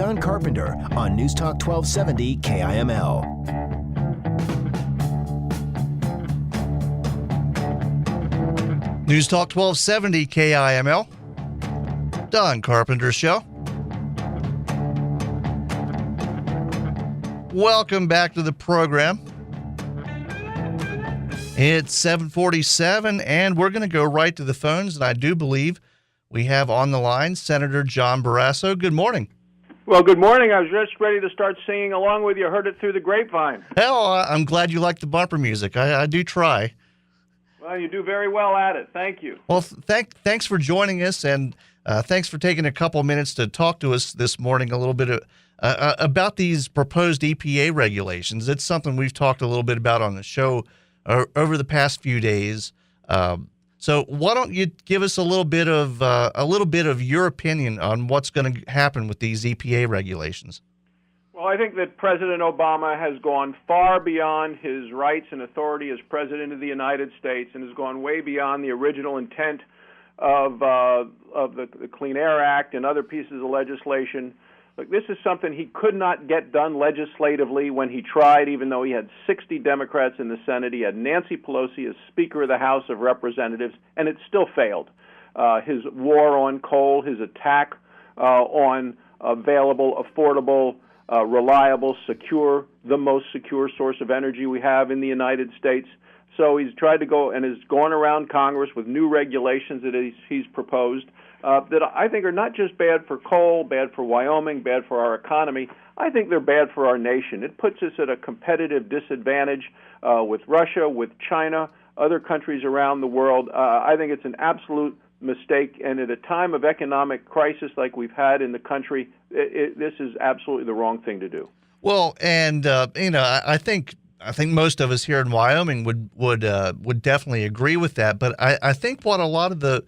Don Carpenter on News Talk 1270 KIML. News Talk 1270 KIML. Don Carpenter Show. Welcome back to the program. It's 7:47, and we're going to go right to the phones, and I do believe we have on the line Senator John Barrasso. Good morning. Well, good morning. I was just ready to start singing along with you. Heard it through the grapevine. Hell, I'm glad you like the bumper music. I do try. Well, you do very well at it. Thank you. Well, thanks for joining us, and thanks for taking a couple minutes to talk to us this morning a little bit about these proposed EPA regulations. It's something we've talked a little bit about on the show over the past few days. So why don't you give us a little bit of your opinion on what's going to happen with these EPA regulations? Well, I think that President Obama has gone far beyond his rights and authority as President of the United States and has gone way beyond the original intent of the Clean Air Act and other pieces of legislation. Look, this is something he could not get done legislatively when he tried, even though he had 60 Democrats in the Senate. He had Nancy Pelosi as Speaker of the House of Representatives, and it still failed. His war on coal, his attack on available, affordable, reliable, secure, the most secure source of energy we have in the United States. So he's tried to go and has gone around Congress with new regulations that he's proposed that I think are not just bad for coal, bad for Wyoming, bad for our economy. I think they're bad for our nation. It puts us at a competitive disadvantage with Russia, with China, other countries around the world. I think it's an absolute mistake, and at a time of economic crisis like we've had in the country, this is absolutely the wrong thing to do. Well, and I think most of us here in Wyoming would definitely agree with that. But I think what a lot of the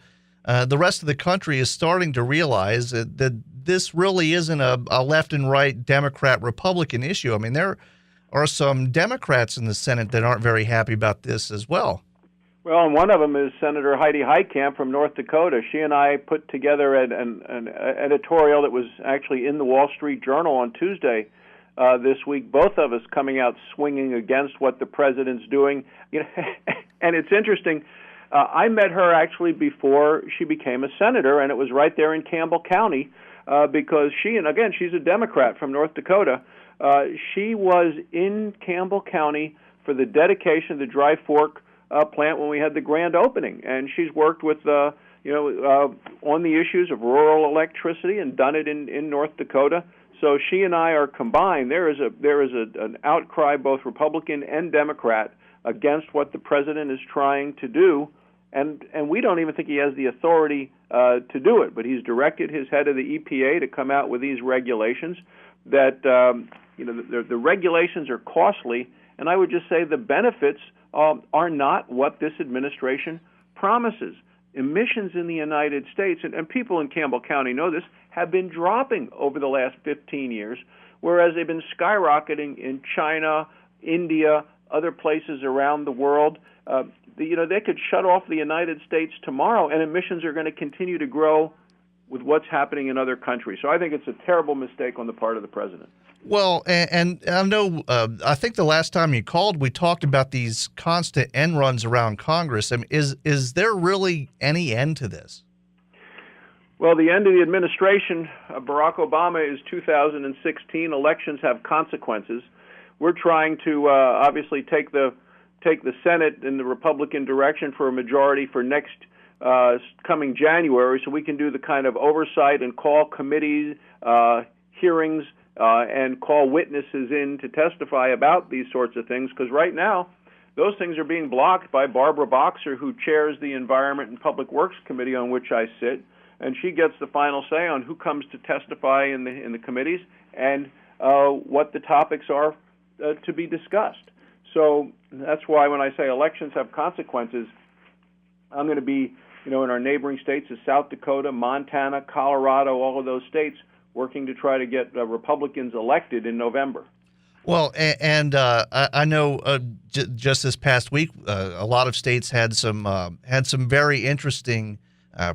rest of the country is starting to realize that this really isn't a left and right Democrat-Republican issue. I mean, there are some Democrats in the Senate that aren't very happy about this as well. Well, and one of them is Senator Heidi Heitkamp from North Dakota. She and I put together an editorial that was actually in the Wall Street Journal on Tuesday this week, both of us coming out swinging against what the president's doing. And it's interesting. I met her actually before she became a senator, and it was right there in Campbell County because she's a Democrat from North Dakota. She was in Campbell County for the dedication of the Dry Fork plant when we had the grand opening, and she's worked with on the issues of rural electricity and done it in North Dakota. So she and I are combined. There is an outcry, both Republican and Democrat, against what the president is trying to do. And we don't even think he has the authority to do it. But he's directed his head of the EPA to come out with these regulations that, the regulations are costly. And I would just say the benefits are not what this administration promises. Emissions in the United States, and people in Campbell County know this, have been dropping over the last 15 years, whereas they've been skyrocketing in China, India, other places around the world. They could shut off the United States tomorrow, and emissions are going to continue to grow with what's happening in other countries. So I think it's a terrible mistake on the part of the president. Well, and I know, I think the last time you called, we talked about these constant end runs around Congress. I mean, is there really any end to this? Well, the end of the administration, Barack Obama, is 2016. Elections have consequences. We're trying to obviously take the Senate in the Republican direction for a majority for next coming January, so we can do the kind of oversight and call committees, hearings, and call witnesses in to testify about these sorts of things, because right now those things are being blocked by Barbara Boxer, who chairs the Environment and Public Works Committee on which I sit, and she gets the final say on who comes to testify in the committees and what the topics are to be discussed. So that's why when I say elections have consequences, I'm going to be, in our neighboring states of South Dakota, Montana, Colorado, all of those states, working to try to get Republicans elected in November. Well, and I know just this past week, a lot of states had some very interesting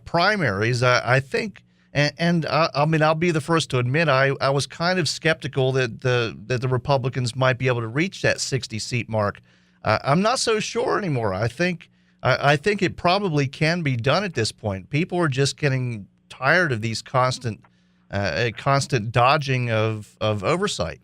primaries. I think I mean, I'll be the first to admit I was kind of skeptical that the Republicans might be able to reach that 60-seat mark. I'm not so sure anymore. I think it probably can be done at this point. People are just getting tired of these constant dodging of oversight.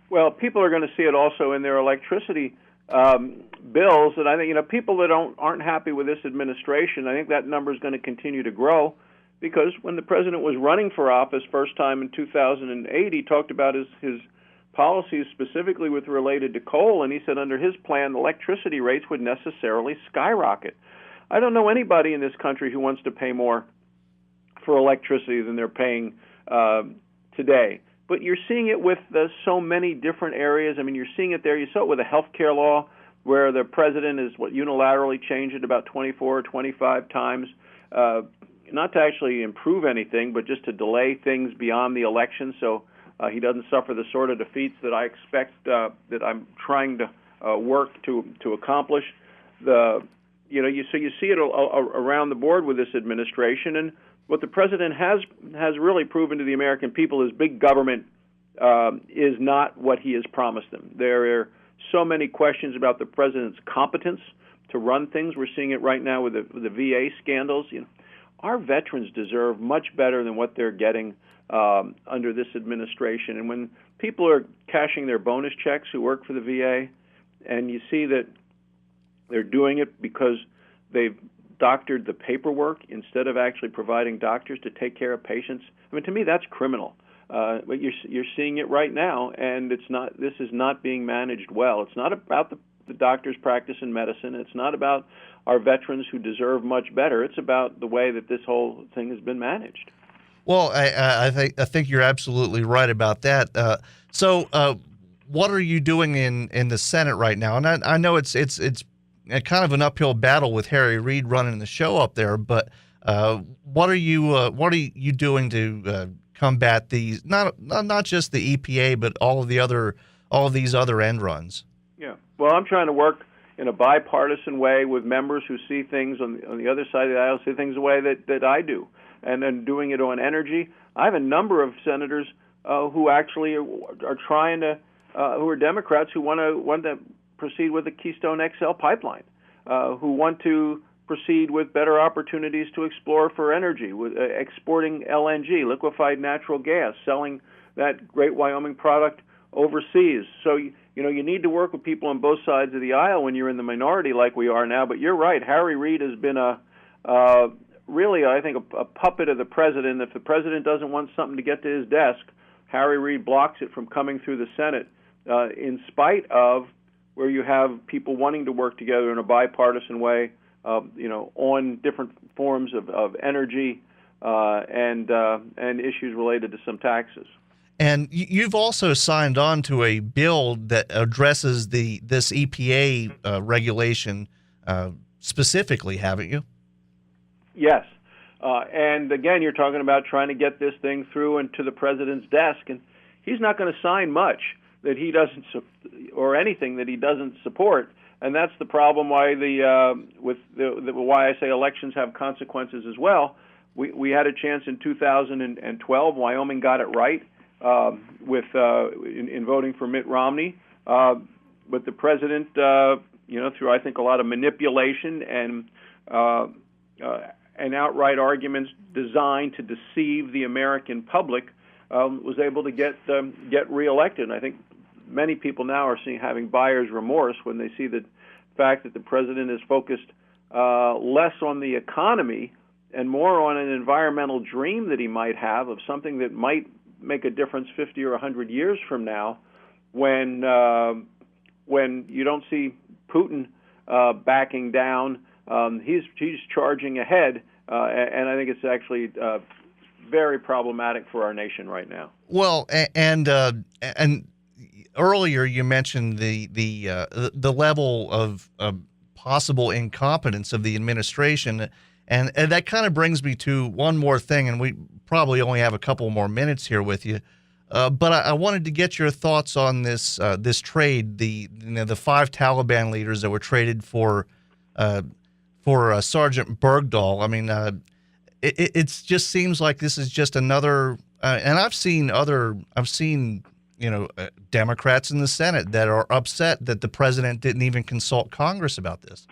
Well, people are going to see it also in their electricity bills, and I think people that aren't happy with this administration, I think that number is going to continue to grow, because when the president was running for office first time in 2008, he talked about his policies specifically with related to coal, and he said under his plan, electricity rates would necessarily skyrocket. I don't know anybody in this country who wants to pay more for electricity than they're paying today. But you're seeing it with so many different areas. I mean, you're seeing it there. You saw it with the health care law, where the president has unilaterally changed it about 24 or 25 times, not to actually improve anything, but just to delay things beyond the election, so he doesn't suffer the sort of defeats that I expect that I'm trying to work to accomplish. So you see it around the board with this administration, and what the president has really proven to the American people is big government is not what he has promised them. There are so many questions about the president's competence to run things. We're seeing it right now with the VA scandals. Our veterans deserve much better than what they're getting under this administration. And when people are cashing their bonus checks who work for the VA, and you see that they're doing it because they've doctored the paperwork instead of actually providing doctors to take care of patients, I mean, to me, that's criminal. But you're seeing it right now, and this is not being managed well. It's not about the doctor's practice in medicine. It's not about our veterans who deserve much better. It's about the way that this whole thing has been managed. Well, I think you're absolutely right about that. So what are you doing in the Senate right now? And I know it's a kind of an uphill battle with Harry Reid running the show up there, but what are you doing to combat these not just the EPA, but all of these other end runs? Yeah. Well, I'm trying to work in a bipartisan way with members who see things on the other side of the aisle, see things the way that I do, and then doing it on energy. I have a number of senators who actually are trying to, who are Democrats who want to proceed with the Keystone XL pipeline, who want to proceed with better opportunities to explore for energy, with exporting LNG, liquefied natural gas, selling that great Wyoming product overseas. So you need to work with people on both sides of the aisle when you're in the minority like we are now. But you're right, Harry Reid has been really, I think, a puppet of the president. If the president doesn't want something to get to his desk, Harry Reid blocks it from coming through the Senate, in spite of where you have people wanting to work together in a bipartisan way, on different forms of energy and issues related to some taxes. And you've also signed on to a bill that addresses this EPA regulation specifically, haven't you? Yes. And again, you're talking about trying to get this thing through and to the president's desk, and he's not going to sign much that he doesn't or anything that he doesn't support. And that's the problem why why I say elections have consequences as well. We had a chance in 2012. Wyoming got it right in voting for Mitt Romney, but the president, through I think a lot of manipulation and outright arguments designed to deceive the American public, was able to get reelected. And I think many people now are having buyer's remorse when they see the fact that the president is focused less on the economy and more on an environmental dream that he might have of something that might make a difference 50 or 100 years from now, when you don't see Putin backing down. He's charging ahead, and I think it's actually very problematic for our nation right now. Well, and earlier you mentioned the level of possible incompetence of the administration, and that kind of brings me to one more thing, and we probably only have a couple more minutes here with you, but I wanted to get your thoughts on this trade, the 5 Taliban leaders that were traded for Sergeant Bergdahl. I mean, it just seems like this is just another. And I've seen Democrats in the Senate that are upset that the president didn't even consult Congress about this.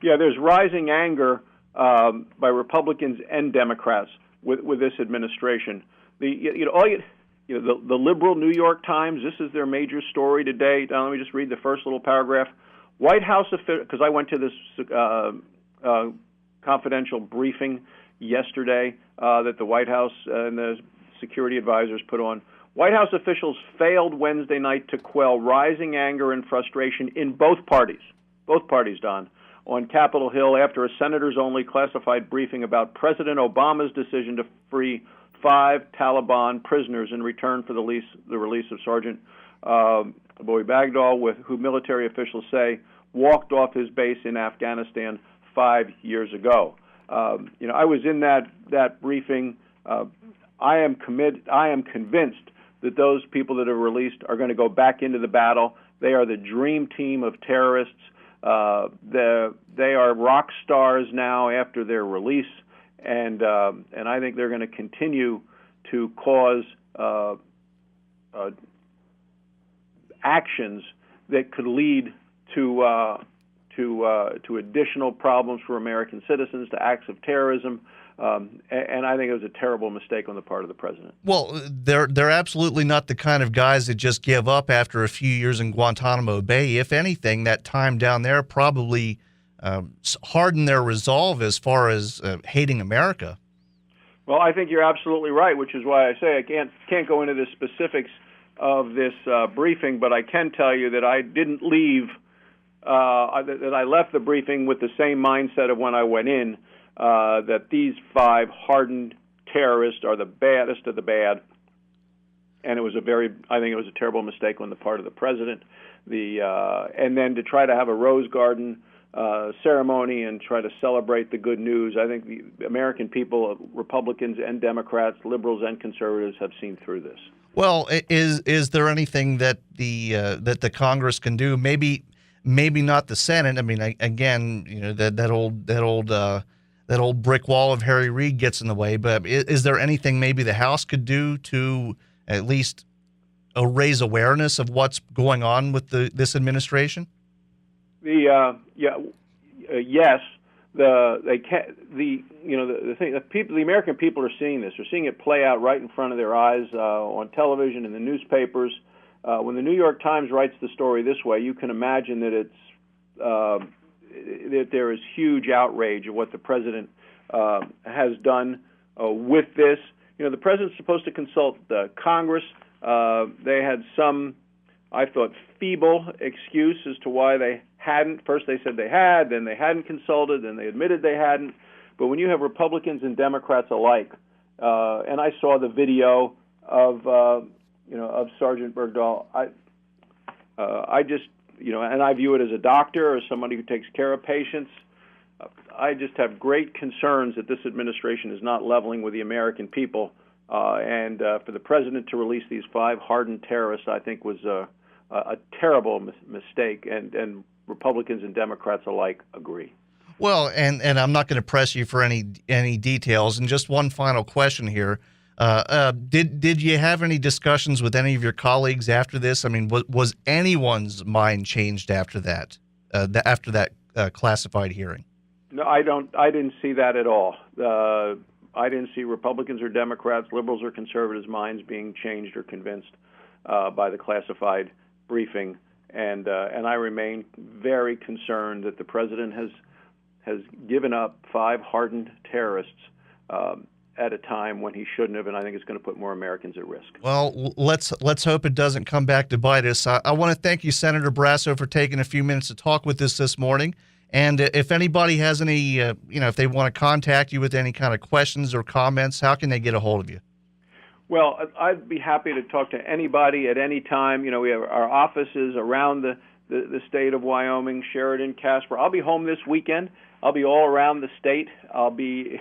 Yeah, there's rising anger by Republicans and Democrats with this administration. The liberal New York Times, this is their major story today. Let me just read the first little paragraph. White House official, because I went to this confidential briefing yesterday that the White House and the security advisors put on. White House officials failed Wednesday night to quell rising anger and frustration in both parties, Don, on Capitol Hill after a senators-only classified briefing about President Obama's decision to free 5 Taliban prisoners in return for the release of Sergeant Bowe Bergdahl, who military officials say walked off his base in Afghanistan 5 years ago. I was in that briefing. I am convinced that those people that are released are going to go back into the battle. They are the dream team of terrorists. They are rock stars now after their release, and I think they're going to continue to cause actions that could lead to additional problems for American citizens, to acts of terrorism. And I think it was a terrible mistake on the part of the president. Well, they're absolutely not the kind of guys that just give up after a few years in Guantanamo Bay. If anything, that time down there probably hardened their resolve as far as hating America. Well, I think you're absolutely right, which is why I say I can't go into the specifics of this briefing, but I can tell you that I didn't leave. That I left the briefing with the same mindset of when I went in. That these 5 hardened terrorists are the baddest of the bad, and I think it was a terrible mistake on the part of the president. And then to try to have a Rose Garden ceremony and try to celebrate the good news, I think the American people, Republicans and Democrats, liberals and conservatives, have seen through this. Well, is there anything that the Congress can do? Maybe not the Senate. I mean, again, that old brick wall of Harry Reid gets in the way, but is there anything maybe the House could do to at least raise awareness of what's going on with this administration? Yes. The American people are seeing this. They're seeing it play out right in front of their eyes on television, in the newspapers. When the New York Times writes the story this way, you can imagine that that there is huge outrage at what the president has done with this. The president's supposed to consult Congress. They had some, I thought, feeble excuse as to why they hadn't. First they said they had, then they hadn't consulted, then they admitted they hadn't. But when you have Republicans and Democrats alike, and I saw the video of Sergeant Bergdahl, I just, and I view it as a doctor or somebody who takes care of patients. I just have great concerns that this administration is not leveling with the American people. And for the president to release these 5 hardened terrorists, I think was a terrible mistake. And Republicans and Democrats alike agree. Well, and I'm not going to press you for any details. And just one final question here. Did you have any discussions with any of your colleagues after this? I mean, was anyone's mind changed after that? After that classified hearing? No, I didn't see that at all. I didn't see Republicans or Democrats, liberals or conservatives' minds being changed or convinced by the classified briefing, and I remain very concerned that the president has given up 5 hardened terrorists at a time when he shouldn't have, and I think it's going to put more Americans at risk. Well, let's hope it doesn't come back to bite us. I want to thank you, Senator Barrasso, for taking a few minutes to talk with us this morning. And if anybody has any, if they want to contact you with any kind of questions or comments, how can they get a hold of you? Well, I'd be happy to talk to anybody at any time. We have our offices around the state of Wyoming, Sheridan, Casper. I'll be home this weekend. I'll be all around the state. I'll be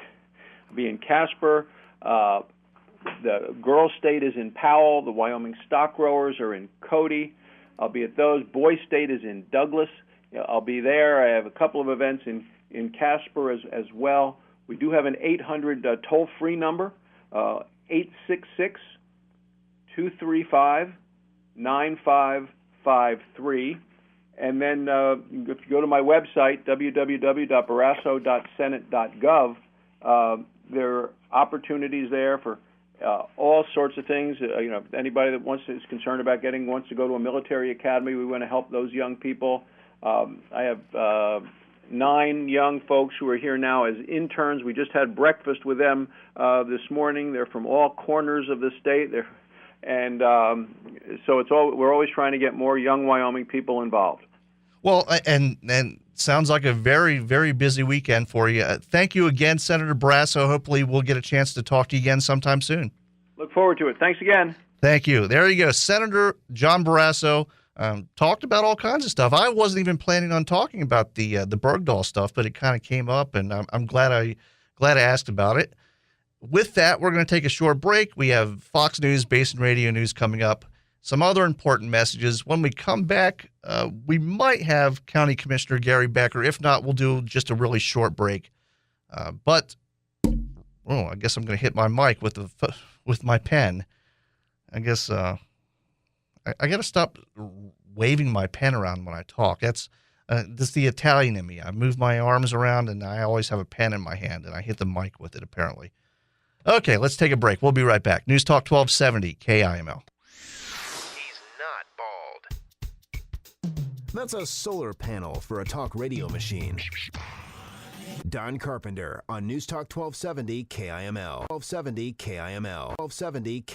in Casper. The Girl State is in Powell. The Wyoming stock growers are in Cody. I'll be at those. Boy State is in Douglas. I'll be there. I have a couple of events in Casper as well. We do have an 800 toll-free number, 866-235-9553. And then if you go to my website, www.barrasso.senate.gov, there are opportunities there for all sorts of things. Anybody that is concerned about wants to go to a military academy, we want to help those young people. I have 9 young folks who are here now as interns. We just had breakfast with them this morning. They're from all corners of the state. So we're always trying to get more young Wyoming people involved. Well, and sounds like a very, very busy weekend for you. Thank you again, Senator Barrasso. Hopefully we'll get a chance to talk to you again sometime soon. Look forward to it. Thanks again. Thank you. There you go. Senator John Barrasso talked about all kinds of stuff. I wasn't even planning on talking about the Bergdahl stuff, but it kind of came up, and I'm glad I asked about it. With that, we're going to take a short break. We have Fox News, Basin Radio News coming up. Some other important messages. When we come back, we might have County Commissioner Gary Becker. If not, we'll do just a really short break. I guess I'm going to hit my mic with my pen. I guess I got to stop waving my pen around when I talk. That's the Italian in me. I move my arms around, and I always have a pen in my hand, and I hit the mic with it, apparently. Okay, let's take a break. We'll be right back. News Talk 1270, KIML. That's a solar panel for a talk radio machine. Don Carpenter on News Talk 1270 KIML. 1270 KIML. 1270 KIML.